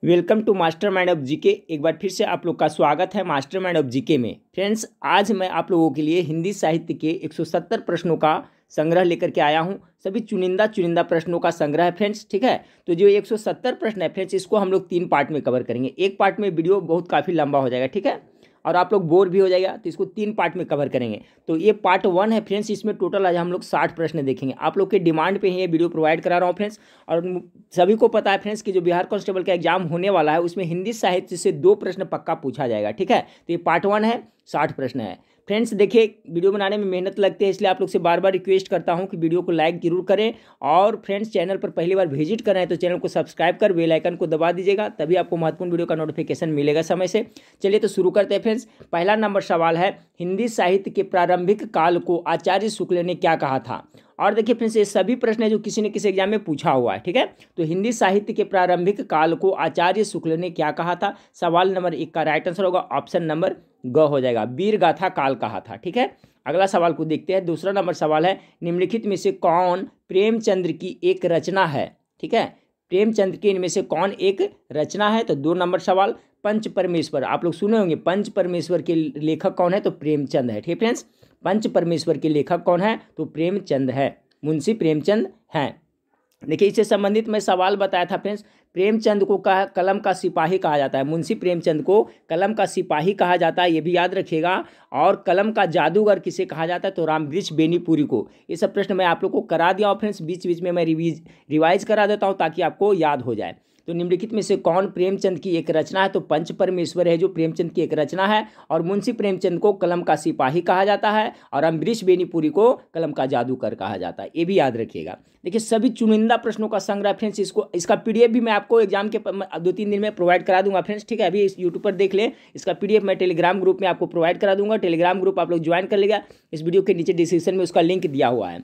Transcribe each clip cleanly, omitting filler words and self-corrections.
Welcome to mastermind of GK. एक बार फिर से आप लोग का स्वागत है मास्टर माइंड ऑफ जीके में। फ्रेंड्स, आज मैं आप लोगों के लिए हिंदी साहित्य के 170 प्रश्नों का संग्रह लेकर के आया हूं। सभी चुनिंदा चुनिंदा प्रश्नों का संग्रह है फ्रेंड्स, ठीक है। तो जो 170 प्रश्न है फ्रेंड्स, इसको हम लोग 3 पार्ट में कवर करेंगे। एक पार्ट में वीडियो बहुत काफ़ी लंबा हो जाएगा, ठीक है, और आप लोग बोर भी हो जाएगा, तो इसको 3 पार्ट में कवर करेंगे। तो ये पार्ट 1 है फ्रेंड्स। इसमें टोटल आज हम लोग 60 प्रश्न देखेंगे। आप लोग के डिमांड पे ही ये वीडियो प्रोवाइड करा रहा हूँ फ्रेंड्स। और सभी को पता है फ्रेंड्स कि जो बिहार कांस्टेबल का एग्जाम होने वाला है उसमें हिंदी साहित्य से 2 प्रश्न पक्का पूछा जाएगा, ठीक है। तो ये पार्ट 1 है, 60 प्रश्न है फ्रेंड्स। देखिए, वीडियो बनाने में मेहनत लगती है, इसलिए आप लोग से बार बार रिक्वेस्ट करता हूं कि वीडियो को लाइक जरूर करें। और फ्रेंड्स, चैनल पर पहली बार विजिट कर रहे हैं तो चैनल को सब्सक्राइब कर बेल आइकन को दबा दीजिएगा, तभी आपको महत्वपूर्ण वीडियो का नोटिफिकेशन मिलेगा समय से। चलिए तो शुरू करते हैं फ्रेंड्स। पहला नंबर सवाल है, हिंदी साहित्य के प्रारंभिक काल को आचार्य शुक्ल ने क्या कहा था। और देखिए फ्रेंड्स, ये सभी प्रश्न है जो किसी न किसी एग्जाम में पूछा हुआ है, ठीक है। तो हिंदी साहित्य के प्रारंभिक काल को आचार्य शुक्ल ने क्या कहा था। सवाल नंबर 1 का राइट आंसर होगा ऑप्शन नंबर ग हो जाएगा, वीर गाथा काल कहा था, ठीक है। अगला सवाल को देखते हैं। दूसरा नंबर सवाल है, निम्नलिखित में से कौन प्रेमचंद्र की एक रचना है, ठीक है। प्रेमचंद्र की इनमें से कौन एक रचना है। तो 2 नंबर सवाल, पंच परमेश्वर, आप लोग सुने होंगे पंच परमेश्वर के लेखक कौन है, तो प्रेमचंद है, ठीक है फ्रेंड्स। पंच परमेश्वर के लेखक कौन है, तो प्रेमचंद है, मुंशी प्रेमचंद हैं। देखिए, इससे संबंधित मैं सवाल बताया था फ्रेंड्स। प्रेमचंद को कलम का सिपाही कहा जाता है, मुंशी प्रेमचंद को कलम का सिपाही कहा जाता है, ये भी याद रखिएगा। और कलम का जादूगर किसे कहा जाता है, तो रामवृक्ष बेनीपुरी को। ये सब प्रश्न मैं आप लोग को करा दिया हूँ फ्रेंड्स, बीच बीच में मैं रिवाइज करा देता हूँ ताकि आपको याद हो जाए। तो निम्नलिखित में से कौन प्रेमचंद की एक रचना है, तो पंच परमेश्वर है जो प्रेमचंद की एक रचना है। और मुंशी प्रेमचंद को कलम का सिपाही कहा जाता है, और अम्बरीश बेनीपुरी को कलम का जादूगर कहा जाता है, ये भी याद रखिएगा। देखिए, सभी चुनिंदा प्रश्नों का संग्रह फ्रेंड्स, इसका पीडीएफ भी मैं आपको एग्जाम के 2-3 दिन में प्रोवाइड करा दूंगा फ्रेंड्स, ठीक है। अभी इस यूट्यूब पर देख ले, इसका पीडीएफ मैं टेलीग्राम ग्रुप में आपको प्रोवाइड करा दूंगा। टेलीग्राम ग्रुप आप लोग ज्वाइन कर लेगा, इस वीडियो के नीचे डिस्क्रिप्शन में उसका लिंक दिया हुआ है।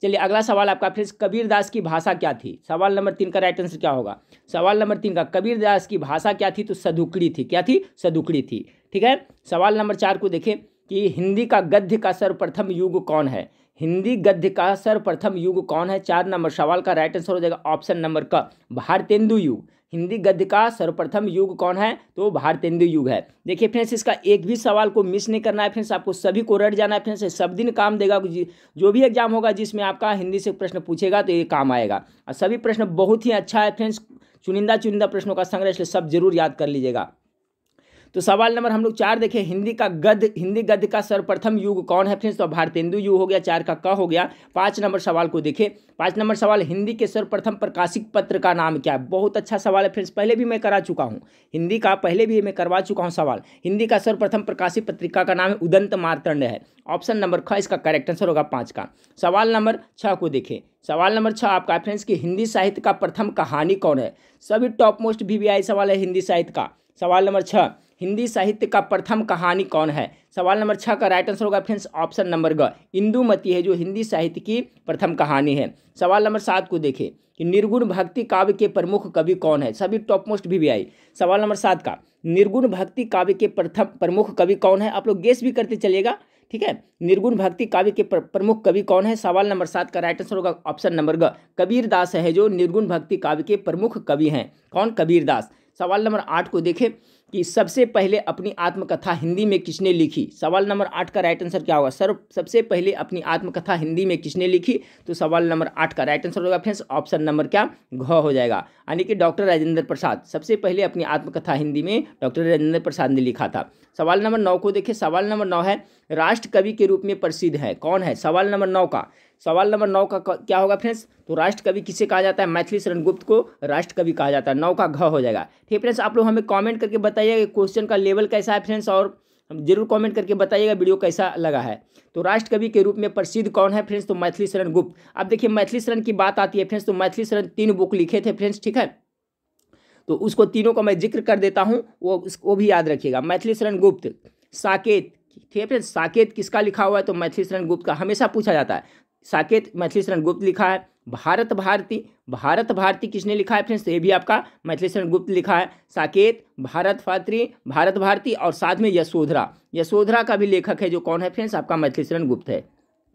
चलिए, अगला सवाल आपका फ्रेंड्स, कबीरदास की भाषा क्या थी। सवाल नंबर 3 का राइट आंसर क्या होगा। सवाल नंबर 3 का, कबीरदास की भाषा क्या थी, तो सदुकड़ी थी। क्या थी, सदुकड़ी थी, ठीक है। सवाल नंबर 4 को देखें कि हिंदी का गद्य का सर्वप्रथम युग कौन है। हिंदी गद्य का सर्वप्रथम युग कौन है। 4 नंबर सवाल का राइट आंसर हो जाएगा ऑप्शन नंबर क, भारतेंदु युग। हिंदी गद्य का सर्वप्रथम युग कौन है, तो भारतेंदु युग है। देखिए फ्रेंड्स, इसका एक भी सवाल को मिस नहीं करना है फ्रेंड्स, आपको सभी को रट जाना है फ्रेंड्स। सब दिन काम देगा, जो भी एग्जाम होगा जिसमें आपका हिंदी से प्रश्न पूछेगा तो ये काम आएगा। और सभी प्रश्न बहुत ही अच्छा है फ्रेंड्स, चुनिंदा चुनिंदा प्रश्नों का संग्रह, इसलिए सब जरूर याद कर लीजिएगा। तो सवाल नंबर हम लोग 4 देखें, हिंदी गद्य का सर्वप्रथम युग कौन है फ्रेंड्स, तो भारतेंदु युग हो गया, 4 का क हो गया। 5 नंबर सवाल को देखें। 5 नंबर सवाल, हिंदी के सर्वप्रथम प्रकाशित पत्र का नाम क्या है। बहुत अच्छा सवाल है फ्रेंड्स, पहले भी मैं करा चुका हूँ हिंदी का, पहले भी मैं करवा चुका हूँ सवाल। हिंदी का सर्वप्रथम प्रकाशित पत्रिका का नाम है उदंत मार्तंड है, ऑप्शन नंबर ख इसका करेक्ट आंसर होगा 5 का। सवाल नंबर 6 को देखें। सवाल नंबर 6 आपका फ्रेंड्स कि हिंदी साहित्य का प्रथम कहानी कौन है। सभी टॉप मोस्ट VVI सवाल है हिंदी साहित्य का। सवाल नंबर 6, हिंदी साहित्य का प्रथम कहानी कौन है। सवाल नंबर 6 का राइट आंसर होगा फ्रेंड्स ऑप्शन नंबर ग, इंदुमती है जो हिंदी साहित्य की प्रथम कहानी है। सवाल नंबर 7 को देखें कि निर्गुण भक्ति काव्य के प्रमुख कवि कौन है। सभी टॉप मोस्ट VVI। सवाल नंबर 7 का, निर्गुण भक्ति काव्य के प्रथम प्रमुख कवि कौन है। आप लोग गेस भी करते चलिएगा, ठीक है। निर्गुण भक्ति काव्य के प्रमुख कवि कौन है। सवाल नंबर 7 का राइट आंसर होगा ऑप्शन नंबर ग, कबीरदास है जो निर्गुण भक्ति काव्य के प्रमुख कवि हैं। कौन, कबीरदास। सवाल नंबर 8 को देखें कि सबसे पहले अपनी आत्मकथा हिंदी में किसने लिखी। सवाल नंबर 8 का राइट आंसर क्या होगा। सबसे पहले अपनी आत्मकथा हिंदी में किसने लिखी, तो सवाल नंबर 8 का राइट आंसर होगा फ्रेंड्स ऑप्शन नंबर क्या, घ हो जाएगा, यानी कि डॉक्टर राजेंद्र प्रसाद। सबसे पहले अपनी आत्मकथा हिंदी में डॉक्टर राजेंद्र प्रसाद ने लिखा था। सवाल नंबर 9 को देखिए। सवाल नंबर 9 है, राष्ट्र कवि के रूप में प्रसिद्ध है, कौन है। सवाल नंबर 9 का, सवाल नंबर 9 का क्या होगा फ्रेंड्स, तो राष्ट्र कवि किसे कहा जाता है, मैथिली शरण गुप्त को राष्ट्र कवि कहा जाता है। 9 का घ हो जाएगा, ठीक फ्रेंड्स। आप लोग हमें कमेंट करके बताइएगा क्वेश्चन का लेवल कैसा है फ्रेंड्स, और जरूर कमेंट करके बताइएगा वीडियो कैसा लगा है। तो राष्ट्र कवि के रूप में प्रसिद्ध कौन है फ्रेंड्स, तो मैथिली शरण गुप्त। अब देखिए, मैथिली शरण की बात आती है फ्रेंड्स, तो मैथिली शरण 3 बुक लिखे थे फ्रेंड्स, ठीक है। तो उसको तीनों को मैं जिक्र कर देता हूँ, वो भी याद रखिएगा। मैथिली शरण गुप्त, साकेत, ठीक है फ्रेंड्स। साकेत किसका लिखा हुआ है, तो मैथिली शरण गुप्त का, हमेशा पूछा जाता है। साकेत मैथिली शरण गुप्त लिखा है। भारत भारती, भारत भारती किसने लिखा है फ्रेंड्स, तो ये भी आपका मैथिली शरण गुप्त लिखा है। साकेत, भारत भारती और साथ में यशोधरा, यशोधरा का भी लेखक है जो कौन है फ्रेंड्स, आपका मैथिली शरण गुप्त है।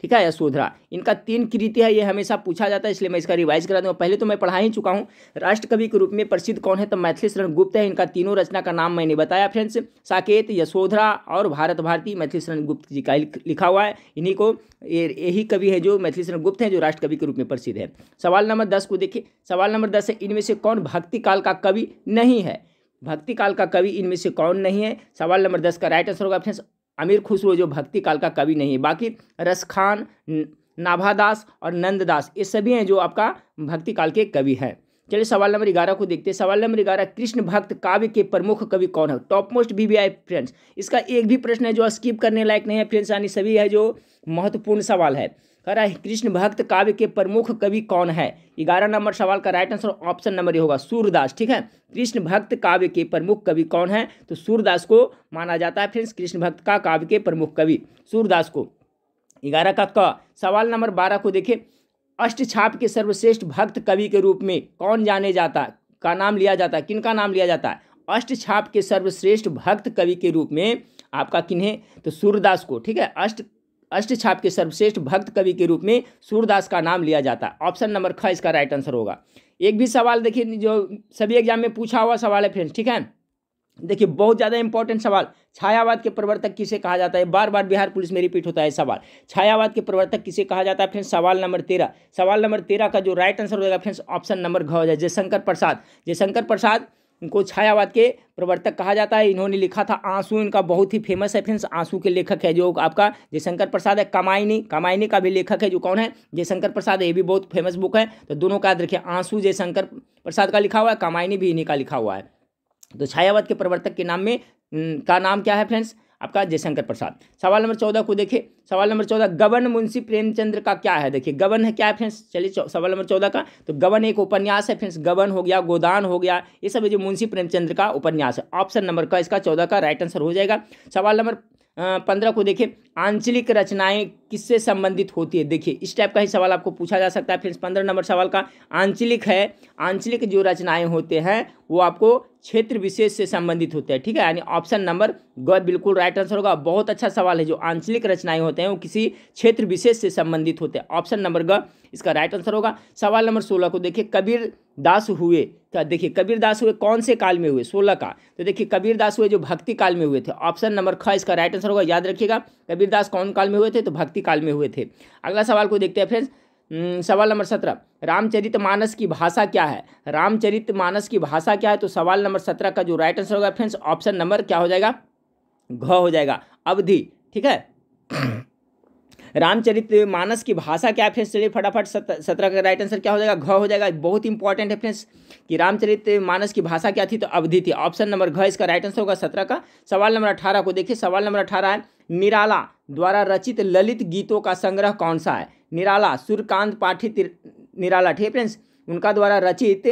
ठीक है, यशोधरा। इनका 3 कृति है, ये हमेशा पूछा जाता है, इसलिए मैं इसका रिवाइज करा दूंगा। पहले तो मैं पढ़ा ही चुका हूँ। राष्ट्र कवि के रूप में प्रसिद्ध कौन है, तो मैथिली शरण गुप्त है। इनका तीनों रचना का नाम मैंने बताया फ्रेंड्स, साकेत, यशोधरा और भारत भारती, मैथिली शरण गुप्त जी का लिखा हुआ है। इन्हीं को यही कवि है जो मैथिली शरण गुप्त हैं, जो राष्ट्र कवि के रूप में प्रसिद्ध है। सवाल नंबर 10 को देखिए। सवाल नंबर 10 है, इनमें से कौन भक्ति काल का कवि नहीं है? भक्ति काल का कवि इनमें से कौन नहीं है? सवाल नंबर 10 का राइट आंसर होगा फ्रेंड्स अमीर खुसरो, जो भक्ति काल का कवि नहीं है। बाकी रसखान, नाभादास और नंददास, ये सभी हैं जो आपका भक्ति काल के कवि हैं। चलिए सवाल नंबर 11 को देखते हैं। सवाल नंबर 11, कृष्ण भक्त काव्य के प्रमुख कवि कौन है? टॉप मोस्ट VVI फ्रेंड्स, इसका एक भी प्रश्न है जो स्किप करने लायक नहीं है फ्रेंड्स, यानी सभी है जो महत्वपूर्ण सवाल है। कह रहा है कृष्ण भक्त काव्य के प्रमुख कवि कौन है? 11 नंबर सवाल का राइट आंसर ऑप्शन नंबर ये होगा सूरदास। ठीक है, कृष्ण भक्त काव्य के प्रमुख कवि कौन है? तो सूरदास को माना जाता है फ्रेंड्स, कृष्ण भक्त का काव्य के प्रमुख कवि सूरदास को। 11 का क। सवाल नंबर 12 को देखिए। अष्टछाप के सर्वश्रेष्ठ भक्त कवि के रूप में कौन जाने जाता का नाम लिया जाता है? किन का नाम लिया जाता है? अष्टछाप के सर्वश्रेष्ठ भक्त कवि के रूप में आपका किन्हें? तो सूरदास को। ठीक है, अष्टछाप के सर्वश्रेष्ठ भक्त कवि के रूप में सूरदास का नाम लिया जाता है। ऑप्शन नंबर ख इसका राइट आंसर होगा। एक भी सवाल देखिए जो सभी एग्जाम में पूछा हुआ सवाल है फ्रेंड्स। ठीक है, देखिए बहुत ज़्यादा इंपॉर्टेंट सवाल, छायावाद के प्रवर्तक किसे कहा जाता है? बार बार बिहार पुलिस में रिपीट होता है सवाल, छायावाद के प्रवर्तक किसे कहा जाता है फ्रेंड्स? सवाल नंबर 13। सवाल नंबर 13 का जो राइट आंसर होगा फ्रेंड्स ऑप्शन नंबर घ हो जाए, जयशंकर प्रसाद। जयशंकर प्रसाद को छायावाद के प्रवर्तक कहा जाता है। इन्होंने लिखा था आंसू, इनका बहुत ही फेमस है फ्रेंड्स, आंसू के लेखक है जो आपका जयशंकर प्रसाद है। कमायनी का भी लेखक है जो कौन है? जयशंकर प्रसाद है, ये भी बहुत फेमस बुक है। तो दोनों का याद रखिए, आंसू जयशंकर प्रसाद का लिखा हुआ है, कमायनी भी इन्हीं का लिखा हुआ है। तो छायावाद के प्रवर्तक के नाम में का नाम क्या है फ्रेंड्स? आपका जयशंकर प्रसाद। सवाल नंबर 14 को देखिए। सवाल नंबर 14, गबन मुंशी प्रेमचंद्र का क्या है? देखिए गबन है क्या है फ्रेंड्स? चलिए सवाल नंबर 14 का, तो गबन एक उपन्यास है फ्रेंड्स। गबन हो गया, गोदान हो गया, ये सब जो मुंशी प्रेमचंद्र का उपन्यास है। ऑप्शन नंबर का इसका 14 का राइट आंसर हो जाएगा। सवाल नंबर 15 को देखिए। आंचलिक रचनाएं किससे संबंधित होती है? देखिए इस टाइप का ही सवाल आपको पूछा जा सकता है फ्रेंड्स। 15 नंबर सवाल का आंचलिक है, आंचलिक जो रचनाएं होते हैं वो आपको क्षेत्र विशेष से संबंधित होते हैं। ठीक है, यानी ऑप्शन नंबर ग बिल्कुल राइट आंसर होगा। बहुत अच्छा सवाल है, जो आंचलिक रचनाएं होते हैं वो किसी क्षेत्र विशेष से संबंधित होते हैं। ऑप्शन नंबर ग इसका राइट आंसर होगा। सवाल नंबर 16 को देखिए। कबीर दास हुए, तो देखिए कबीर दास हुए कौन से काल में हुए? 16 का, तो देखिए कबीर दास हुए जो भक्ति काल में हुए थे। ऑप्शन नंबर ख इसका राइट आंसर होगा। याद रखिएगा कबीर दास कौन काल में हुए थे? तो भक्ति काल में हुए थे। अगला सवाल को देखते हैं फ्रेंड्स। सवाल नंबर 17, रामचरितमानस की भाषा क्या है? रामचरितमानस की भाषा क्या है? तो सवाल नंबर 17 का जो राइट आंसर होगा फ्रेंड्स ऑप्शन नंबर क्या हो जाएगा? घ हो जाएगा, अवधि। ठीक है, रामचरितमानस की भाषा क्या है फ्रेंड्स? चलिए फटाफट 17 का राइट आंसर क्या हो जाएगा? घ हो जाएगा। बहुत इंपॉर्टेंट है फ्रेंड्स कि रामचरितमानस की भाषा क्या थी? तो अवधि थी। ऑप्शन नंबर घ इसका राइट आंसर होगा 17 का। सवाल नंबर 18 को देखिए। सवाल नंबर 18 है, निराला द्वारा रचित ललित गीतों का संग्रह कौन सा है? निराला, सूर्यकांत पाठी निराला, ठीक है फ्रेंड्स, उनका द्वारा रचित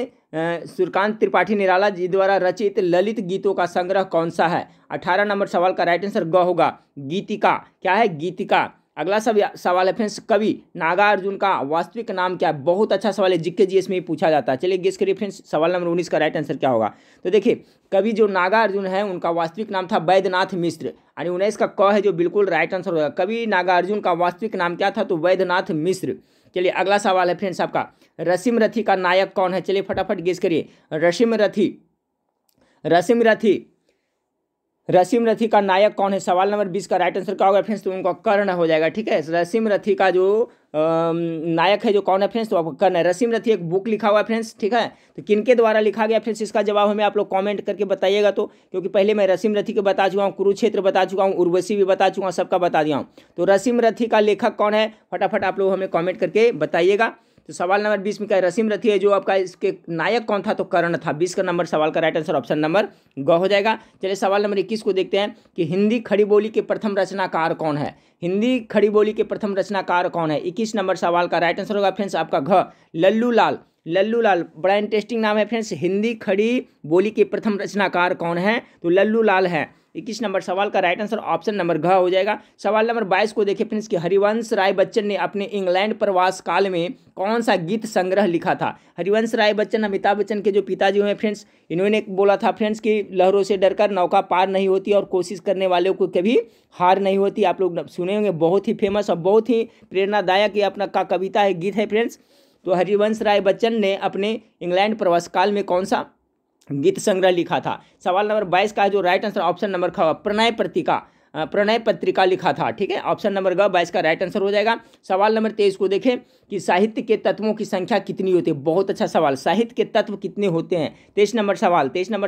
सूर्यकांत त्रिपाठी निराला जी द्वारा रचित ललित गीतों का संग्रह कौन सा है? 18 नंबर सवाल का राइट आंसर ग होगा, गीतिका। क्या है? गीतिका। अगला सवाल है फ्रेंड्स, कवि नागार्जुन का वास्तविक नाम क्या है? बहुत अच्छा सवाल है, जीके जीएस में ही पूछा जाता है। चलिए गेस करिए फ्रेंड्स, सवाल नंबर 19 का राइट आंसर क्या होगा? तो देखिए कवि जो नागार्जुन है उनका वास्तविक नाम था वैद्यनाथ मिश्र, यानी 19 का क है जो बिल्कुल राइट आंसर होगा। कवि नागार्जुन का वास्तविक नाम क्या था? तो वैद्यनाथ मिश्र। चलिए अगला सवाल है फ्रेंड्स आपका, रसीम रथी का नायक कौन है? चलिए फटाफट गेस करिए। रसीम रथी का नायक कौन है? सवाल नंबर 20 का राइट आंसर क्या होगा फ्रेंड्स? तो उनका कर्ण हो जाएगा। ठीक है, रसीम रथी का जो नायक है जो कौन है फ्रेंड्स? तो आपका कर्ण है। रसीम रथी एक बुक लिखा हुआ है फ्रेंड्स। ठीक है, तो किनके द्वारा लिखा गया फ्रेंड्स? इसका जवाब हमें आप लोग कमेंट करके बताइएगा। तो क्योंकि पहले मैं रसीम रथी को बता चुका हूँ, कुरुक्षेत्र बता चुका हूँ, उर्वशी भी बता चुका हूँ, सबका बता दिया हूँ। तो रसीम रथी का लेखक कौन है? फटाफट आप लोग हमें कॉमेंट करके बताइएगा। तो सवाल नंबर 20 में क्या रसीम रथी है जो आपका, इसके नायक कौन था? तो कर्ण था। 20 का नंबर सवाल का राइट आंसर ऑप्शन नंबर ग हो जाएगा। चलिए सवाल नंबर 21 को देखते हैं कि हिंदी खड़ी बोली के प्रथम रचनाकार कौन है? हिंदी खड़ी बोली के प्रथम रचनाकार कौन है? 21 नंबर सवाल का राइट आंसर होगा फ्रेंड्स आपका घ, लल्लू लाल। बड़ा इंटरेस्टिंग नाम है फ्रेंड्स। हिंदी खड़ी बोली के प्रथम रचनाकार कौन है? तो लल्लू लाल है। 21 नंबर सवाल का राइट आंसर ऑप्शन नंबर घ हो जाएगा। सवाल नंबर 22 को देखिए फ्रेंड्स कि हरिवंश राय बच्चन ने अपने इंग्लैंड प्रवास काल में कौन सा गीत संग्रह लिखा था। हरिवंश राय बच्चन अमिताभ बच्चन के जो पिताजी हुए फ्रेंड्स, इन्होंने बोला था फ्रेंड्स कि लहरों से डरकर नौका पार नहीं होती और कोशिश करने वालों को कभी हार नहीं होती। आप लोग सुने होंगे, बहुत ही फेमस और बहुत ही प्रेरणादायक ये अपना का कविता है, गीत है फ्रेंड्स। तो हरिवंश राय बच्चन ने अपने इंग्लैंड प्रवास काल में कौन सा गीत संग्रह लिखा था। सवाल नंबर 22 का जो राइट आंसर ऑप्शन नंबर ख प्रणय पत्रिका लिखा था। ठीक है, ऑप्शन नंबर ग 22 का राइट आंसर हो जाएगा। सवाल नंबर 23 को देखें कि साहित्य के तत्वों की संख्या कितनी होती है। बहुत अच्छा सवाल, साहित्य के तत्व कितने होते हैं। 23 नंबर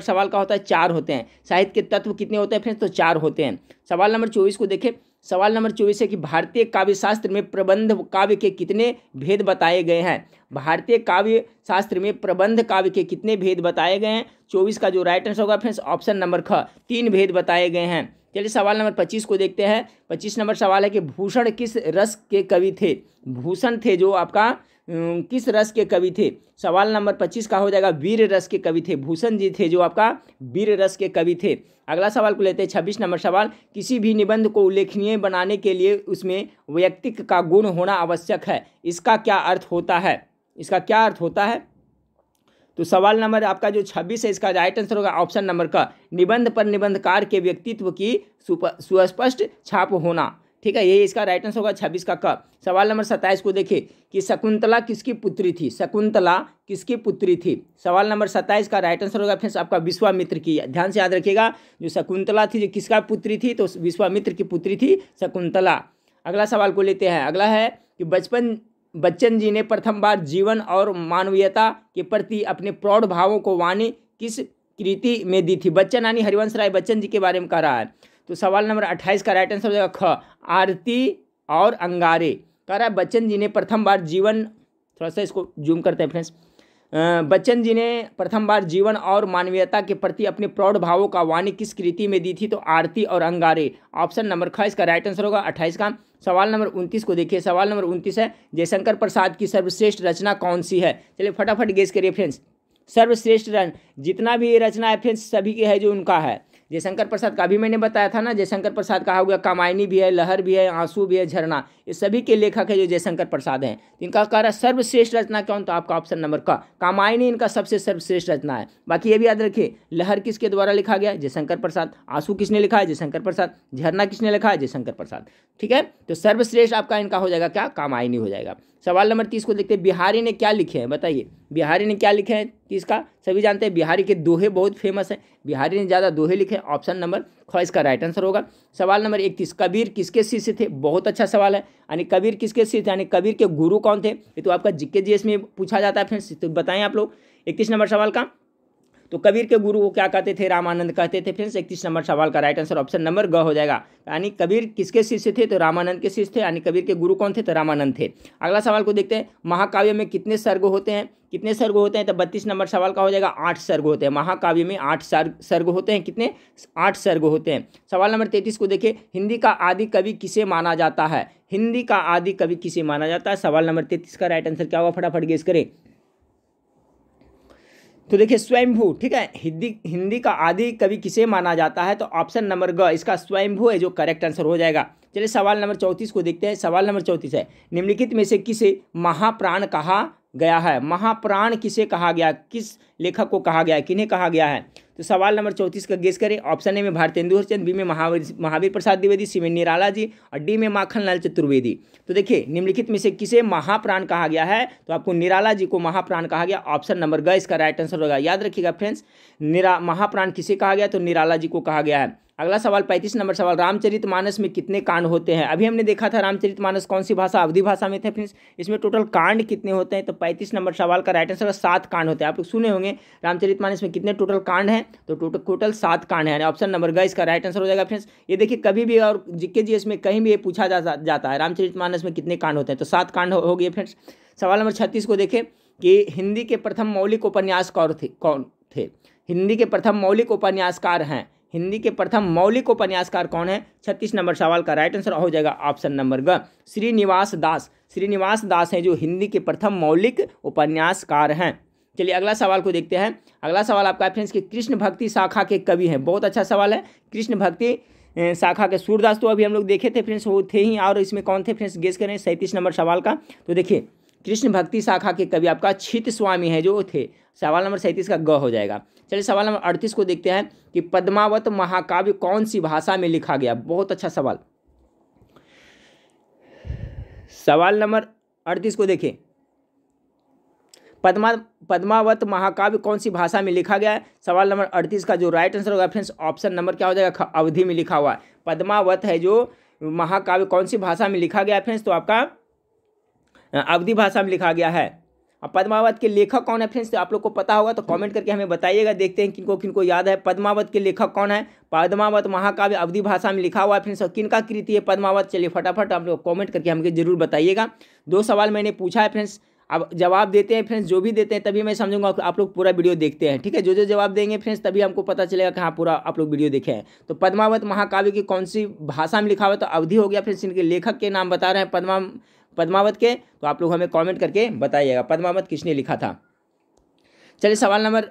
सवाल का होता है 4 होते हैं। साहित्य के तत्व कितने होते हैं फ्रेंड्स, तो 4 होते हैं। सवाल नंबर 24 को देखें। सवाल नंबर 24 है कि भारतीय काव्य शास्त्र में प्रबंध काव्य के कितने भेद बताए गए हैं। भारतीय काव्य शास्त्र में प्रबंध काव्य के कितने भेद बताए गए हैं। 24 का जो राइट आंसर होगा फ्रेंड्स ऑप्शन नंबर ख 3 भेद बताए गए हैं। चलिए सवाल नंबर 25 को देखते हैं। 25 नंबर सवाल है कि भूषण किस रस के कवि थे। भूषण थे जो आपका किस रस के कवि थे। सवाल नंबर 25 का हो जाएगा वीर रस के कवि थे। भूषण जी थे जो आपका वीर रस के कवि थे। अगला सवाल को लेते हैं 26 नंबर सवाल। किसी भी निबंध को उल्लेखनीय बनाने के लिए उसमें वैयक्तिक का गुण होना आवश्यक है। इसका क्या अर्थ होता है। इसका क्या अर्थ होता है। तो सवाल नंबर आपका जो 26 है इसका राइट आंसर होगा ऑप्शन नंबर का निबंध पर निबंधकार के व्यक्तित्व की सुस्पष्ट छाप होना। ठीक है, ये इसका राइट आंसर होगा 26 का क। सवाल नंबर 27 को देखिए कि शकुंतला किसकी पुत्री थी। शकुंतला किसकी पुत्री थी। सवाल नंबर 27 का राइट आंसर होगा फ्रेंड्स आपका विश्वामित्र की। ध्यान से याद रखिएगा, जो शकुंतला थी जो किसका पुत्री थी, तो विश्वामित्र की पुत्री थी शकुंतला। अगला सवाल को लेते हैं। अगला है कि बच्चन जी ने प्रथम बार जीवन और मानवीयता के प्रति अपने प्रौढ़ भावों को वाणी किस कृति में दी थी। बच्चन यानी हरिवंश राय बच्चन जी के बारे में कह रहा है। तो सवाल नंबर 28 का राइट आंसर हो जाएगा ख आरती और अंगारे। कह रहा है बच्चन जी ने प्रथम बार जीवन, थोड़ा सा इसको जूम करते हैं फ्रेंड्स। बच्चन जी ने प्रथम बार जीवन और मानवीयता के प्रति अपने प्रौढ़ भावों का वाणी किस कृति में दी थी, तो आरती और अंगारे। ऑप्शन नंबर ख इसका राइट आंसर होगा 28 का। सवाल नंबर 29 को देखिए। सवाल नंबर 29 है जयशंकर प्रसाद की सर्वश्रेष्ठ रचना कौन सी है। चलिए फटाफट गेस करिए फ्रेंड्स। सर्वश्रेष्ठ जितना भी ये रचना है फ्रेंड्स सभी के है जो उनका है। जयशंकर प्रसाद का भी मैंने बताया था ना, जयशंकर प्रसाद कहा हुआ कामायनी भी है, लहर भी है, आंसू भी है, झरना, ये सभी के लेखक है जो जयशंकर प्रसाद हैं। इनका कह रहा सर्वश्रेष्ठ रचना कौन, तो आपका ऑप्शन नंबर का कामायनी इनका सबसे सर्वश्रेष्ठ रचना है। बाकी ये भी याद रखिए, लहर किसके द्वारा लिखा गया, जयशंकर प्रसाद। आंसू किसने लिखा है, जयशंकर प्रसाद। झरना किसने लिखा है, जयशंकर प्रसाद। ठीक है, तो सर्वश्रेष्ठ आपका इनका हो जाएगा क्या, कामायनी हो जाएगा। सवाल नंबर 30 को देखते हैं। बिहारी ने क्या लिखे हैं, बताइए बिहारी ने क्या लिखे हैं। 30 का सभी जानते हैं बिहारी के दोहे बहुत फेमस है, बिहारी ने ज़्यादा दोहे लिखे हैं। ऑप्शन नंबर ख इसका राइट आंसर होगा। सवाल नंबर 31, कबीर किसके शिष्य थे। बहुत अच्छा सवाल है, यानी कबीर किसके शिष्य थे, यानी कबीर के गुरु कौन थे। ये तो आपका जीके जीएस में पूछा जाता है फ्रेंड्स, तो बताएं आप लोग। 31 नंबर सवाल का, तो कबीर के गुरु को क्या कहते थे, रामानंद कहते थे फ्रेंड्स। 31 नंबर सवाल का राइट आंसर ऑप्शन नंबर ग हो जाएगा। यानी कबीर किसके शिष्य थे, तो रामानंद के शिष्य थे, यानी कबीर के गुरु कौन थे, तो रामानंद थे। अगला सवाल को देखते हैं। महाकाव्य में कितने सर्ग होते हैं, कितने सर्ग होते हैं, तो 32 नंबर सवाल का हो जाएगा 8 सर्ग होते हैं। महाकाव्य में 8 सर्ग होते हैं। कितने, 8 सर्ग होते हैं। सवाल नंबर 33 को देखिए। हिंदी का आदि कवि किसे माना जाता है, हिंदी का आदि कवि किसे माना जाता है। सवाल नंबर 33 का राइट आंसर क्या होगा, फटाफट गेस करें। तो देखिए स्वयंभू। ठीक है, हिंदी का आदि कवि किसे माना जाता है, तो ऑप्शन नंबर ग इसका स्वयंभू है जो करेक्ट आंसर हो जाएगा। चलिए सवाल नंबर 34 को देखते हैं। सवाल नंबर 34 है निम्नलिखित में से किसे महाप्राण कहा गया है। महाप्राण किसे कहा गया, किस लेखक को कहा गया है, किन्हें कहा गया है। तो सवाल नंबर 34 का गेस करें। ऑप्शन ए में भारतेंदु हरिश्चंद्र, बी में महावीर प्रसाद द्विवेदी, सी में निराला जी और डी में माखनलाल चतुर्वेदी। तो देखिए निम्नलिखित में से किसे महाप्राण कहा गया है, तो आपको निराला जी को महाप्राण कहा गया। ऑप्शन नंबर ग इसका राइट आंसर होगा। याद रखिएगा फ्रेंड्स, महाप्राण किसे कहा गया, तो निराला जी को कहा गया है। अगला सवाल 35 नंबर सवाल। रामचरितमानस में कितने कांड होते हैं। अभी हमने देखा था रामचरितमानस कौन सी भाषा, अवधी भाषा में थे फ्रेंड्स। इसमें टोटल कांड कितने होते हैं, तो 35 नंबर सवाल का राइट आंसर 7 कांड होते हैं। आप लोग सुने होंगे रामचरितमानस में कितने टोटल कांड हैं, तो टोटल 7 कांड है। ऑप्शन नंबर ग इसका राइट आंसर हो जाएगा फ्रेंड्स। ये देखिए कभी भी और जीके जीएस में कहीं भी ये पूछा जाता है रामचरितमानस में कितने कांड होते हैं, तो 7 कांड हो गए फ्रेंड्स। सवाल नंबर 36 को देखें कि हिंदी के प्रथम मौलिक उपन्यास कौन थे। हिंदी के प्रथम मौलिक उपन्यासकार हैं, हिंदी के प्रथम मौलिक उपन्यासकार कौन है। 36 नंबर सवाल का राइट आंसर हो जाएगा ऑप्शन नंबर ग श्रीनिवास दास। श्रीनिवास दास हैं जो हिंदी के प्रथम मौलिक उपन्यासकार हैं। चलिए अगला सवाल को देखते हैं। अगला सवाल आपका है फ्रेंड्स कि कृष्ण भक्ति शाखा के कवि हैं। बहुत अच्छा सवाल है। कृष्ण भक्ति शाखा के सूरदास तो अभी हम लोग देखे थे फ्रेंड्स, वो थे ही। और इसमें कौन थे फ्रेंड्स, गेस करें 37 नंबर सवाल का। तो देखिए कृष्ण भक्ति शाखा के कवि आपका छित स्वामी है जो थे। सवाल नंबर 37 का ग हो जाएगा। चलिए सवाल नंबर 38 को देखते हैं कि पद्मावत महाकाव्य कौन सी भाषा में लिखा गया। बहुत अच्छा सवाल। सवाल नंबर 38 को देखें, पद्मावत महाकाव्य कौन सी भाषा में लिखा गया है। सवाल नंबर 38 का जो राइट आंसर होगा फ्रेंड्स ऑप्शन नंबर क्या हो जाएगा, अवधि में लिखा हुआ है। पद्मावत है जो महाकाव्य कौन सी भाषा में लिखा गया है फ्रेंड्स, तो आपका अवधि भाषा में लिखा गया है। अब पद्मावत के लेखक कौन है फ्रेंड्स, तो आप लोग को पता होगा तो कमेंट करके हमें बताइएगा। देखते हैं किनको किनको याद है। पद्मावत के लेखक कौन है। पद्मावत महाकाव्य अवधि भाषा में लिखा हुआ है फ्रेंड्स। और किनका कृति है पद्मावत, चलिए फटाफट आप लोग कमेंट करके हमें जरूर बताइएगा। 2 सवाल मैंने पूछा है फ्रेंड्स, अब जवाब देते हैं फ्रेंड्स, जो भी देते हैं तभी मैं समझूंगा आप लोग पूरा वीडियो देखते हैं, ठीक है। जो जवाब देंगे फ्रेंड्स तभी हमको पता चलेगा कि हाँ पूरा आप लोग वीडियो देखे हैं। तो पद्मावत महाकाव्य की कौन सी भाषा में लिखा हुआ है, तो अवधि हो गया फ्रेंड्स। इनके लेखक के नाम बता रहे हैं पद्मावत के, तो आप लोग हमें कमेंट करके बताइएगा पद्मावत किसने लिखा था। चलिए सवाल नंबर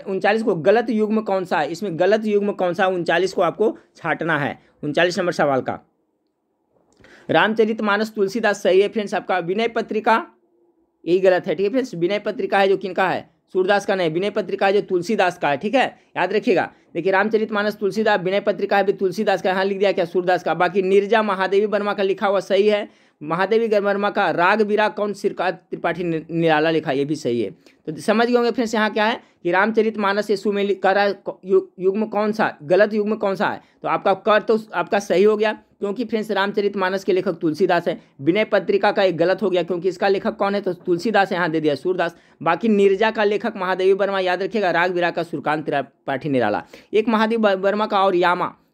39 को गलत युग्म कौन सा है। इसमें गलत युग्म कौन सा, 39 को आपको छांटना है। 39 नंबर सवाल का रामचरितमानस तुलसीदास सही है फ्रेंड्स आपका। विनय पत्रिका यही गलत है, ठीक है फ्रेंड्स। विनय पत्रिका है जो किनका है, सूरदास का नहीं। विनय पत्रिका है जो तुलसीदास का है, ठीक है, याद रखिएगा। देखिए रामचरितमानस तुलसीदास, विनय पत्रिका है भी तुलसीदास का, यहाँ लिख दिया क्या, सूरदास का। बाकी नीरजा महादेवी वर्मा का लिखा हुआ सही है। महादेवी वर्मा का राग विराग कौन श्रीकांत त्रिपाठी निराला लिखा, ये भी सही है। तो समझ गए होंगे फ्रेंड्स यहाँ क्या है कि रामचरितमानस से सुमेली कर रहा है युग्म कौन सा, गलत युग्म कौन सा है, तो आपका कर तो आपका सही हो गया क्योंकि फ्रेंड्स रामचरितमानस के लेखक तुलसीदास है। विनय पत्रिका का एक गलत हो गया क्योंकि इसका लेखक कौन है, तो तुलसीदास यहाँ दे दिया सूरदास। बाकी नीरजा का लेखक महादेवी वर्मा, याद रखिएगा। राग विराग का श्रीकांत त्रिपाठी निराला। एक महादेवी वर्मा का और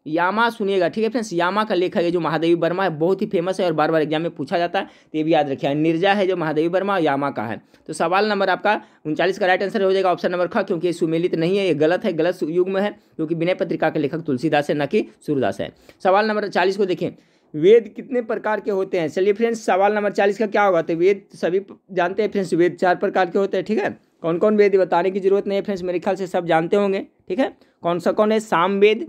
यामा सुनिएगा, ठीक है फ्रेंड्स। यामा का लेखक है जो महादेवी वर्मा है, बहुत ही फेमस है और बार बार एग्जाम में पूछा जाता है, तो ये भी याद रखिएगा। निर्जा है जो महादेवी वर्मा, यामा का है। तो सवाल नंबर आपका 39 का राइट आंसर हो जाएगा ऑप्शन नंबर ख, क्योंकि ये सुमेलित नहीं है, ये गलत है, गलत युग्म है, क्योंकि विनय पत्रिका के लेखक तुलसीदास है, न कि सूरदास है। सवाल नंबर 40 को देखें, वेद कितने प्रकार के होते हैं। चलिए फ्रेंड्स सवाल नंबर 40 का क्या होगा, तो वेद सभी जानते हैं फ्रेंड्स, वेद 4 प्रकार के होते हैं, ठीक है। कौन कौन वेद बताने की जरूरत नहीं है फ्रेंड्स, मेरे ख्याल से सब जानते होंगे, ठीक है। कौन सा कौन है, सामवेद,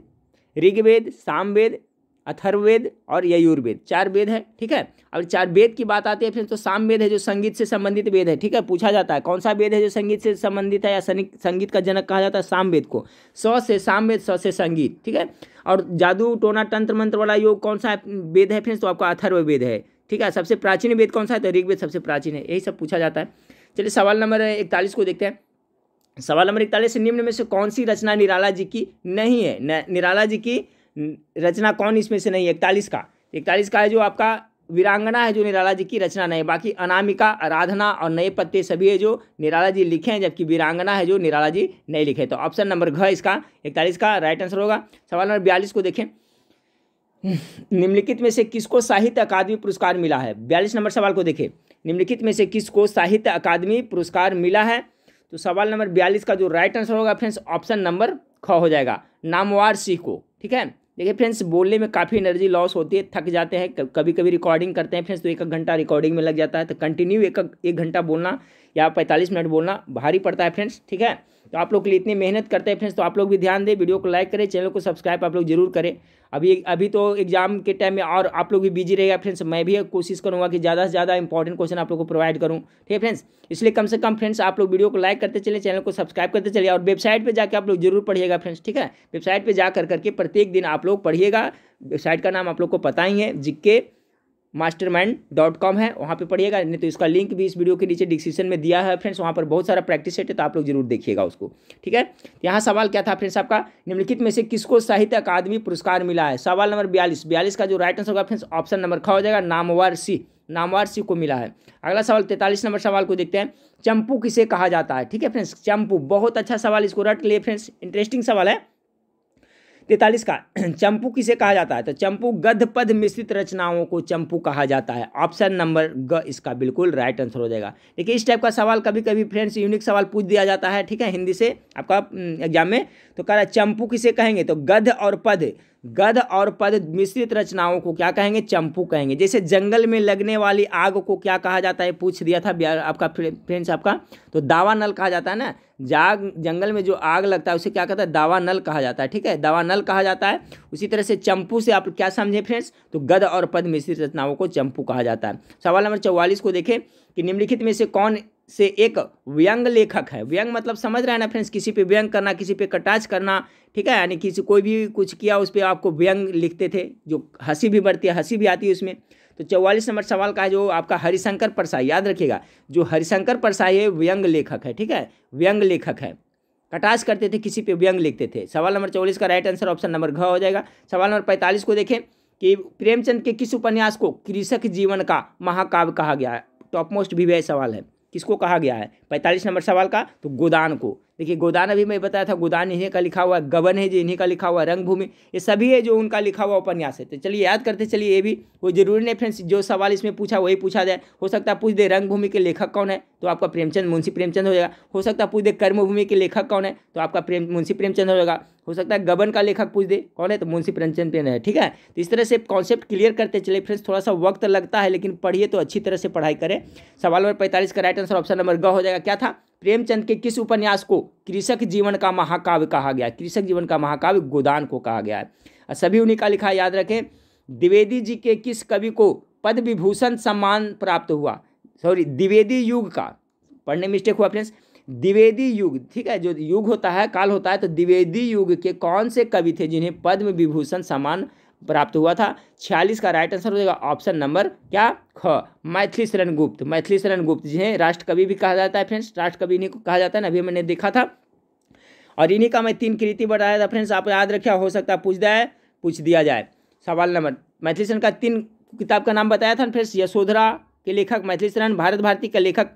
ऋग्वेद, सामवेद, अथर्ववेद और यजुर्वेद, 4 वेद है, ठीक है। अब 4 वेद की बात आती है फिर तो सामवेद है जो संगीत से संबंधित वेद है, ठीक है। पूछा जाता है कौन सा वेद है जो संगीत से संबंधित है या संगीत का जनक कहा जाता है, सामवेद को। स से सामवेद, स से संगीत, ठीक है। और जादू टोना तंत्र मंत्र वाला योग कौन सा वेद है फ्रेंड्स, तो आपका अथर्ववेद है, ठीक है। सबसे प्राचीन वेद कौन सा है, तो ऋग्वेद सबसे प्राचीन है, यही सब पूछा जाता है। चलिए सवाल नंबर 41 को देखते हैं। सवाल नंबर 41, निम्न में से कौन सी रचना निराला जी की नहीं है। निराला जी की रचना कौन इसमें से नहीं है, 41 का है जो आपका वीरांगना है जो निराला जी की रचना नहीं है। बाकी अनामिका, आराधना और नए पत्ते सभी है जो निराला जी लिखे हैं, जबकि वीरांगना है जो निराला जी नहीं लिखे। तो ऑप्शन नंबर घ इसका 41 का राइट आंसर होगा। सवाल नंबर 42 को देखें, निम्नलिखित में से किसको साहित्य अकादमी पुरस्कार मिला है। 42 नंबर सवाल को देखें, निम्नलिखित में से किसको साहित्य अकादमी पुरस्कार मिला है। तो सवाल नंबर 42 का जो राइट आंसर होगा फ्रेंड्स ऑप्शन नंबर ख हो जाएगा, नामवर सिंह को, ठीक है। देखिए फ्रेंड्स बोलने में काफ़ी एनर्जी लॉस होती है, थक जाते हैं, कभी कभी रिकॉर्डिंग करते हैं फ्रेंड्स तो 1 घंटा रिकॉर्डिंग में लग जाता है, तो कंटिन्यू एक घंटा बोलना या 45 मिनट बोलना भारी पड़ता है फ्रेंड्स, ठीक है। तो आप लोग के लिए इतनी मेहनत करते हैं फ्रेंड्स, तो आप लोग भी ध्यान दें, वीडियो को लाइक करें, चैनल को सब्सक्राइब आप लोग जरूर करें। अभी तो एग्जाम के टाइम में और आप लोग भी बिजी रहेगा फ्रेंड्स, मैं भी कोशिश करूंगा कि ज़्यादा से ज़्यादा इंपॉर्टेंट क्वेश्चन आप लोग को प्रोवाइड करूं, ठीक है फ्रेंड्स। इसलिए कम से कम फ्रेंड्स आप लोग वीडियो को लाइक करते चलिए, चैनल को सब्सक्राइब करते चलिए और वेबसाइट पे जाकर आप लोग जरूर पढ़िएगा फ्रेंड्स, ठीक है। वेबसाइट पे जा करके प्रत्येक दिन आप लोग पढ़िएगा। वेबसाइट का नाम आप लोग को पता ही है, GKmastermind.com है, वहाँ पे पढ़िएगा। नहीं तो इसका लिंक भी इस वीडियो के नीचे डिस्क्रिप्शन में दिया है फ्रेंड्स, वहाँ पर बहुत सारा प्रैक्टिस सेट है, तो आप लोग जरूर देखिएगा उसको, ठीक है। यहाँ सवाल क्या था फ्रेंड्स आपका, निम्नलिखित में से किसको साहित्य अकादमी पुरस्कार मिला है। सवाल नंबर 42 का जो राइट आंसर होगा फ्रेंड्स ऑप्शन नंबर ख हो जाएगा, नामवर सिंह को मिला है। अगला सवाल 43 नंबर सवाल को देखते हैं, चंपू किसे कहा जाता है, ठीक है फ्रेंड्स। चंपू बहुत अच्छा सवाल, इसको रट लिए फ्रेंड्स, इंटरेस्टिंग सवाल है। 43 का चंपू किसे कहा जाता है? तो चंपू गद्य पद मिश्रित रचनाओं को चंपू कहा जाता है। ऑप्शन नंबर ग इसका बिल्कुल राइट आंसर हो जाएगा। देखिए इस टाइप का सवाल कभी कभी फ्रेंड्स यूनिक सवाल पूछ दिया जाता है, ठीक है, हिंदी से आपका एग्जाम में। तो कह रहा है चंपू किसे कहेंगे? तो गद्य और पद मिश्रित रचनाओं को क्या कहेंगे? चंपू कहेंगे। जैसे जंगल में लगने वाली आग को क्या कहा जाता है? पूछ दिया था आपका फ्रेंड्स आपका, तो दावानल कहा जाता है ना। जंगल में जो आग लगता है उसे क्या कहता है? दावानल कहा जाता है, ठीक है, दावानल कहा जाता है। उसी तरह से चंपू से आप क्या समझे फ्रेंड्स? तो गद्य और पद मिश्रित रचनाओं को चंपू कहा जाता है। सवाल नंबर 44 को देखें कि निम्नलिखित में से कौन से एक व्यंग लेखक है? व्यंग मतलब समझ रहे हैं ना फ्रेंड्स, किसी पे व्यंग करना, किसी पे कटाक्ष करना, ठीक है, यानी किसी कोई भी कुछ किया उस पर आपको व्यंग लिखते थे, जो हंसी भी बढ़ती है, हंसी भी आती है उसमें। तो 44 नंबर सवाल का है जो आपका हरिशंकर परसाई, याद रखिएगा, जो हरिशंकर परसाई है व्यंग लेखक है, ठीक है, व्यंग लेखक है, कटाक्ष करते थे, किसी पे व्यंग लिखते थे। सवाल नंबर 44 का राइट आंसर ऑप्शन नंबर घ हो जाएगा। सवाल नंबर 45 को देखें कि प्रेमचंद के किस उपन्यास को कृषक जीवन का महाकाव्य कहा गया है? टॉप मोस्ट भी वह सवाल है, किसको कहा गया है 45 नंबर सवाल का? तो गोदान को। देखिए गोदान अभी मैं बताया था, गोदान इन्हीं का लिखा हुआ है, गबन है जो इन्हीं का लिखा हुआ है, रंगभूमि, ये सभी है जो उनका लिखा हुआ उपन्यास है। तो चलिए याद करते चलिए, ये भी कोई जरूरी नहीं फ्रेंड्स जो सवाल इसमें पूछा वही पूछा जाए। हो सकता है पूछ दे रंगभूमि के लेखक कौन है, तो आपका प्रेमचंद, मुंशी प्रेमचंद हो जाएगा। हो सकता है पूछ दे कर्मभूमि के लेखक कौन है, तो आपका मुंशी प्रेमचंद हो जाएगा। हो सकता है गबन का लेखक पूछ दे कौन है, तो मुंशी प्रेमचंद है, ठीक है। तो इस तरह से कॉन्सेप्ट क्लियर करते चले फ्रेंड्स, थोड़ा सा वक्त लगता है लेकिन पढ़िए तो अच्छी तरह से पढ़ाई करें। सवाल नंबर 45 का राइट आंसर ऑप्शन नंबर ग हो जाएगा। क्या था? प्रेमचंद के किस उपन्यास को कृषक जीवन का महाकाव्य कहा गया? कृषक जीवन का महाकाव्य गोदान को कहा गया है। सभी उन्हीं का लिखा है, याद रखें। द्विवेदी जी के किस कवि को पद्म विभूषण सम्मान प्राप्त हुआ? सॉरी, द्विवेदी युग का, पढ़ने मिस्टेक हुआ फ्रेंड्स, द्विवेदी युग, ठीक है, जो युग होता है, काल होता है, तो द्विवेदी युग के कौन से कवि थे जिन्हें पद्म विभूषण सम्मान प्राप्त हुआ था? 46 का राइट आंसर हो जाएगा ऑप्शन नंबर क्या? ख, मैथिली शरण गुप्त। मैथिली शरण गुप्त जिन्हें राष्ट्र कवि भी कहा जाता है फ्रेंड्स, राष्ट्र कवि इन्हीं को कहा जाता है ना, अभी मैंने देखा था। और इन्हीं का मैं 3 कृति बताया था फ्रेंड्स, आप याद रखिए, हो सकता है पूछ दिया जाए। सवाल नंबर, मैथिली शरण का 3 किताब का नाम बताया था फ्रेंड्स, यशोधरा के लेखक मैथिली शरण, भारत भारती का लेखक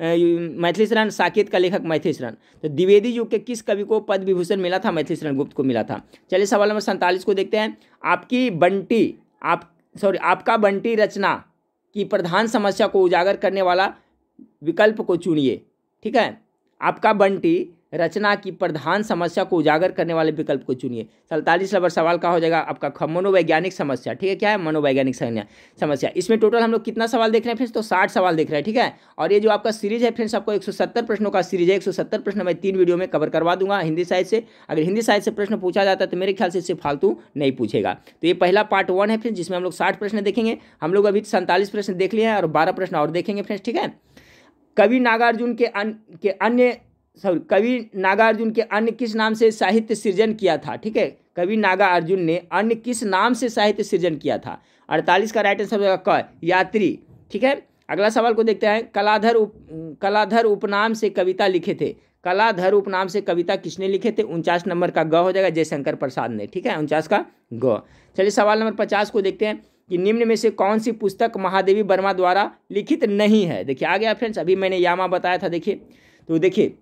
मैथिली शरण, साकेत का लेखक मैथिली शरण। तो द्विवेदी युग के किस कवि को पद्म विभूषण मिला था? मैथिली शरण गुप्त को मिला था। चलिए सवाल नंबर 47 को देखते हैं। आपका बंटी रचना की प्रधान समस्या को उजागर करने वाला विकल्प को चुनिए, ठीक है। आपका बंटी रचना की प्रधान समस्या को उजागर करने वाले विकल्प को चुनिए। 47 नंबर सवाल का हो जाएगा आपका ख, मनोवैज्ञानिक समस्या, ठीक है। क्या है? मनोवैज्ञानिक समस्या। इसमें टोटल हम लोग कितना सवाल देख रहे हैं फ्रेंड्स? तो 60 सवाल देख रहे हैं, ठीक है। और ये जो आपका सीरीज है फ्रेंड्स, आपको 170 प्रश्नों का सीरीज है। 170 प्रश्न मैं 3 वीडियो में कवर करवा दूंगा हिंदी साइड से। अगर हिंदी साइड से प्रश्न पूछा जाता है तो मेरे ख्याल से इससे फालतू नहीं पूछेगा। तो ये पहला पार्ट 1 है फ्रेंड्स, जिसमें हम लोग 60 प्रश्न देखेंगे। हम लोग अभी 47 प्रश्न देख लिए हैं और 12 प्रश्न और देखेंगे फ्रेंड्स, ठीक है। कवि नागार्जुन के अन्य किस नाम से साहित्य सृजन किया था? ठीक है, कवि नागार्जुन ने अन्य किस नाम से साहित्य सृजन किया था? 48 का राइट आंसर होगा क, यात्री, ठीक है। अगला सवाल को देखते हैं। कलाधर उपनाम से कविता लिखे थे। कलाधर उपनाम से कविता किसने लिखे थे? 49 नंबर का ग हो जाएगा, जयशंकर प्रसाद ने, ठीक है, 49 का ग। चलिए सवाल नंबर 50 को देखते हैं कि निम्न में से कौन सी पुस्तक महादेवी वर्मा द्वारा लिखित नहीं है? देखिए आ गया फ्रेंड्स, अभी मैंने यामा बताया था। देखिए तो देखिए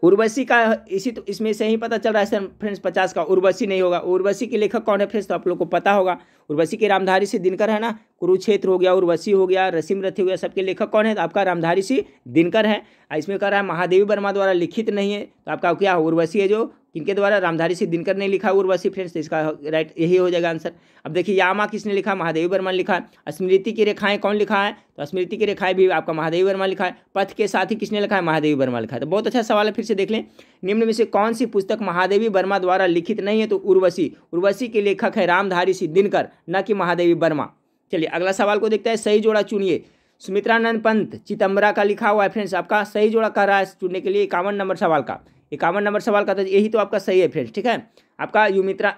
उर्वशी का इसमें से ही पता चल रहा है फ्रेंड्स, 50 का उर्वशी नहीं होगा। उर्वशी के लेखक कौन है फ्रेंड्स? तो आप लोग को पता होगा, उर्वशी के रामधारी सिंह दिनकर है ना। कुरुक्षेत्र हो गया, उर्वशी हो गया, रसीम रथी हो गया, सबके लेखक कौन है? तो आपका रामधारी सिंह दिनकर है। इसमें कह रहा है महादेवी वर्मा द्वारा लिखित नहीं है, तो आपका क्या उर्वशी है, जो किनके द्वारा? रामधारी सिंह दिनकर ने लिखा उर्वशी फ्रेंड्स, तो इसका राइट यही हो जाएगा आंसर। अब देखिए यामा किसने लिखा? महादेवी वर्मा ने लिखा है। स्मृति की रेखाएं कौन लिखा है? तो स्मृति की रेखाएं भी आपका महादेवी वर्मा लिखा है। पथ के साथी किसने लिखा है? महादेवी वर्मा लिखा है। तो बहुत अच्छा सवाल है, फिर से देख लें। निम्न में से कौन सी पुस्तक महादेवी वर्मा द्वारा लिखित नहीं है? तो उर्वशी। उर्वशी के लेखक है रामधारी सिंह दिनकर, न कि महादेवी वर्मा। चलिए अगला सवाल को देखते हैं। सही जोड़ा चुनिए। सुमित्रानंद पंत चिदम्बरा का लिखा हुआ है फ्रेंड्स, आपका सही जोड़ा कर रहा है चुनने के लिए 51 नंबर सवाल का। 51 नंबर सवाल का तो यही तो आपका सही है फ्रेंड्स, ठीक है। आपका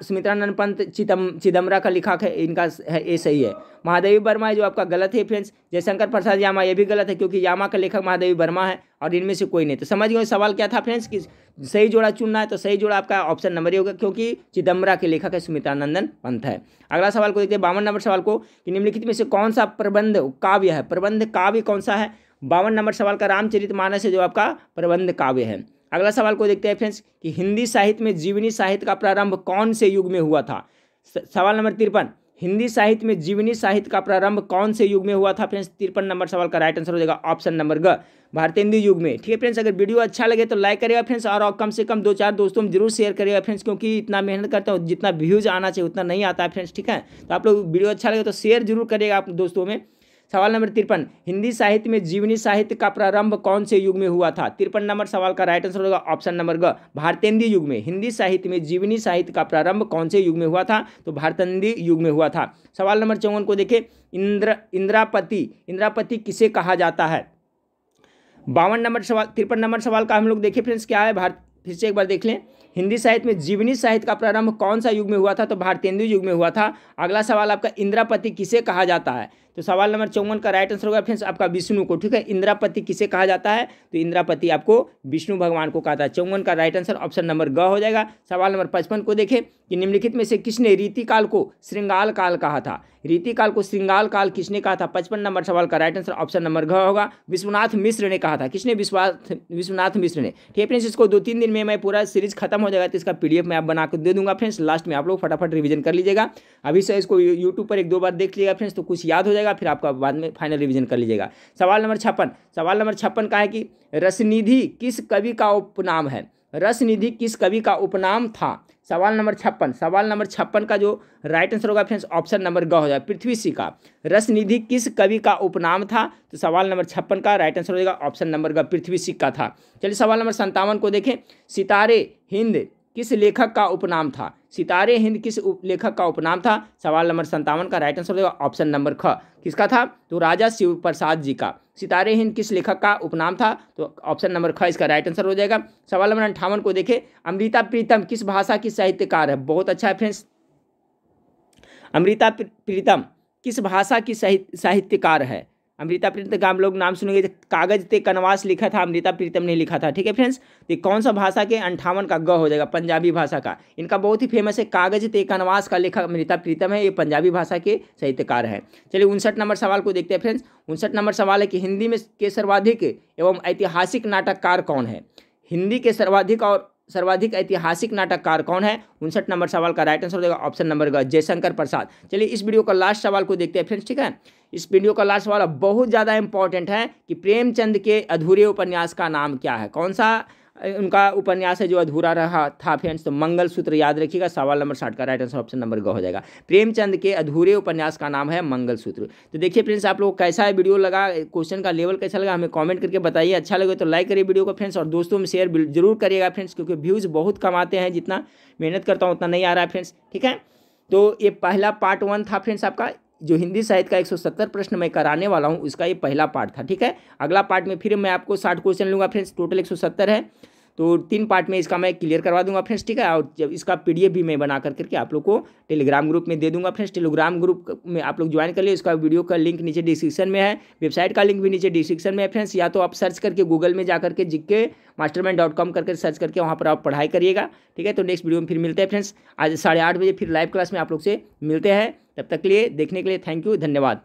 सुमित्रानंद पंत चिदम्बरा का लिखा है, इनका है, ये सही है। महादेवी वर्मा है जो आपका गलत है फ्रेंड्स। जयशंकर प्रसाद यामा ये भी गलत है, क्योंकि यामा का लेखक महादेवी वर्मा है और इनमें से कोई नहीं। तो समझ गए सवाल क्या था फ्रेंड्स, कि सही जोड़ा चुनना है। तो सही जोड़ा आपका ऑप्शन नंबर ही होगा, क्योंकि चिदम्बरा के लेखक है सुमित्रानंदन पंत है। अगला सवाल को देखते हैं 52 नंबर सवाल को, कि निम्नलिखित में से कौन सा प्रबंध काव्य है? प्रबंध काव्य कौन सा है? 52 नंबर सवाल का रामचरितमानस है जो आपका प्रबंध काव्य है। अगला सवाल को देखते हैं फ्रेंड्स कि हिंदी साहित्य में जीवनी साहित्य का प्रारंभ कौन से युग में हुआ था। सवाल नंबर 53, हिंदी साहित्य में जीवनी साहित्य का प्रारंभ कौन से युग में हुआ था फ्रेंड्स। 53 नंबर सवाल का राइट आंसर हो जाएगा ऑप्शन नंबर ग, भारतेंदु युग में। ठीक है फ्रेंड्स, अगर वीडियो अच्छा लगे तो लाइक करिएगा फ्रेंड्स, और कम से कम 2-4 दोस्तों में जरूर शेयर करिएगा फ्रेंड्स, क्योंकि इतना मेहनत करता हूँ, जितना व्यूज आना चाहिए उतना नहीं आता है फ्रेंड्स। ठीक है, तो आप लोग वीडियो अच्छा लगे तो शेयर जरूर करिएगा आप दोस्तों में। सवाल नंबर 53, हिंदी साहित्य में जीवनी साहित्य का प्रारंभ कौन से युग में हुआ था। 53 नंबर सवाल का राइट आंसर होगा ऑप्शन नंबर ग, भारतेंदु युग में। हिंदी साहित्य में जीवनी साहित्य का प्रारंभ कौन से युग में हुआ था, तो भारतेंदु युग में हुआ था। सवाल नंबर 54 को देखें, इंद्रापति किसे कहा जाता है। 52 नंबर सवाल 53 नंबर सवाल का हम लोग देखें फ्रेंड्स क्या है, फिर से एक बार देख लें। हिंदी साहित्य में जीवनी साहित्य का प्रारंभ कौन सा युग में हुआ था, तो भारतेंदु युग में हुआ था। अगला सवाल आपका, इंद्रापति किसे कहा जाता है, तो सवाल नंबर 54 का राइट आंसर होगा फ्रेंड्स आपका विष्णु को। ठीक है, इंद्रापति किसे कहा जाता है, तो इंद्रापति आपको विष्णु भगवान को कहा था। 54 का राइट आंसर ऑप्शन नंबर ग हो जाएगा। सवाल नंबर 55 को देखें कि निम्नलिखित में से किसने रीतिकाल को श्रृंगाल काल कहा था। रीतिकाल को श्रृंगाल काल किसने कहा था। 55 नंबर सवाल का राइट आंसर ऑप्शन नंबर घ होगा, विश्वनाथ मिश्र ने कहा था। किसने, विश्वनाथ मिश्र ने। ठीक है फ्रेंड्स, इसको 2-3 दिन में मैं पूरा सीरीज खत्म हो जाएगा तो इसका PDF मैं आप बना कर दे दूंगा फ्रेंड्स। लास्ट में आप लोग फटाफट रिवीजन कर लीजिएगा। अभी से इसको यूट्यूब पर 1-2 बार देख लीजिएगा फ्रेंड्स, तो कुछ याद हो जाएगा, फिर आपका बाद में फाइनल रिवीजन कर लीजिएगा। सवाल नंबर 56 का है कि रसनिधि किस कवि का उपनाम है। रसनिधि किस कवि का उपनाम था। सवाल नंबर 56 का जो राइट आंसर होगा फ्रेंड्स ऑप्शन नंबर ग हो जाएगा, पृथ्वी सिंह का। रसनिधि किस कवि का उपनाम था, तो सवाल नंबर 56 का राइट आंसर हो जाएगा ऑप्शन नंबर ग, पृथ्वी सिंह का था। चलिए सवाल नंबर 57 को देखें, सितारे हिंद किस लेखक का उपनाम था। सितारे हिंद किस लेखक का उपनाम था। सवाल नंबर 57 का राइट आंसर हो जाएगा ऑप्शन नंबर ख, किसका था, तो राजा शिव प्रसाद जी का। सितारे हिंद किस लेखक का उपनाम था, तो ऑप्शन नंबर ख इसका राइट आंसर हो जाएगा। सवाल नंबर 58 को देखें, अमृता प्रीतम किस भाषा की साहित्यकार है। बहुत अच्छा है फ्रेंड्स, अमृता प्रीतम किस भाषा की साहित्यकार है। अमृता प्रीतम का हम लोग नाम सुनेंगे, कागज ते कनवास लिखा था, अमृता प्रीतम ने लिखा था। ठीक है फ्रेंड्स, तो कौन सा भाषा के 58 का ग हो जाएगा, पंजाबी भाषा का। इनका बहुत ही फेमस है, कागज ते कनवास का लेखक अमृता प्रीतम है, ये पंजाबी भाषा के साहित्यकार है। चलिए 59 नंबर सवाल को देखते हैं फ्रेंड्स। 59 नंबर सवाल है कि हिंदी में के सर्वाधिक एवं ऐतिहासिक नाटककार कौन है। हिंदी के सर्वाधिक ऐतिहासिक नाटककार कौन है। 59 नंबर सवाल का राइट आंसर हो जाएगा ऑप्शन नंबर ग, जयशंकर प्रसाद। चलिए इस वीडियो का लास्ट सवाल को देखते हैं फ्रेंड्स। ठीक है, इस वीडियो का लास्ट सवाल बहुत ज़्यादा इंपॉर्टेंट है कि प्रेमचंद के अधूरे उपन्यास का नाम क्या है। कौन सा उनका उपन्यास है जो अधूरा रहा था फ्रेंड्स, तो मंगलसूत्र याद रखिएगा। सवाल नंबर 60 का राइट आंसर ऑप्शन नंबर ग हो जाएगा। प्रेमचंद के अधूरे उपन्यास का नाम है मंगलसूत्र। तो देखिए फ्रेंड्स, आप लोग कैसा है वीडियो लगा, क्वेश्चन का लेवल कैसा लगा हमें कमेंट करके बताइए। अच्छा लगे तो लाइक करिए वीडियो को फ्रेंड्स, और दोस्तों में शेयर जरूर करिएगा फ्रेंड्स, क्योंकि व्यूज़ बहुत कम आते हैं, जितना मेहनत करता हूँ उतना नहीं आ रहा है फ्रेंड्स। ठीक है, तो ये पहला पार्ट 1 था फ्रेंड्स आपका, जो हिंदी साहित्य का 170 प्रश्न मैं कराने वाला हूँ उसका ये पहला पार्ट था। ठीक है, अगला पार्ट में फिर मैं आपको 60 क्वेश्चन लूँगा फ्रेंड्स, टोटल 170 है, तो 3 पार्ट में इसका मैं क्लियर करवा दूंगा फ्रेंड्स। ठीक है, और जब इसका PDF भी मैं बना करके आप लोग को टेलीग्राम ग्रुप में दे दूंगा फ्रेंड्स। टेलीग्राम ग्रुप में आप लोग ज्वाइन कर लिए, इसका वीडियो का लिंक नीचे डिस्क्रिप्शन में है, वेबसाइट का लिंक भी नीचे डिस्क्रिप्शन में है फ्रेंड्स। या तो आप सर्च करके गूगल में जा करके gkmastermind.com करके सर्च करके वहाँ पर आप पढ़ाई करिएगा। ठीक है, तो नेक्स्ट वीडियो में फिर मिलते हैं फ्रेंड्स। आज 8:30 बजे फिर लाइव क्लास में आप लोग से मिलते हैं। तब तक के लिए देखने के लिए थैंक यू, धन्यवाद।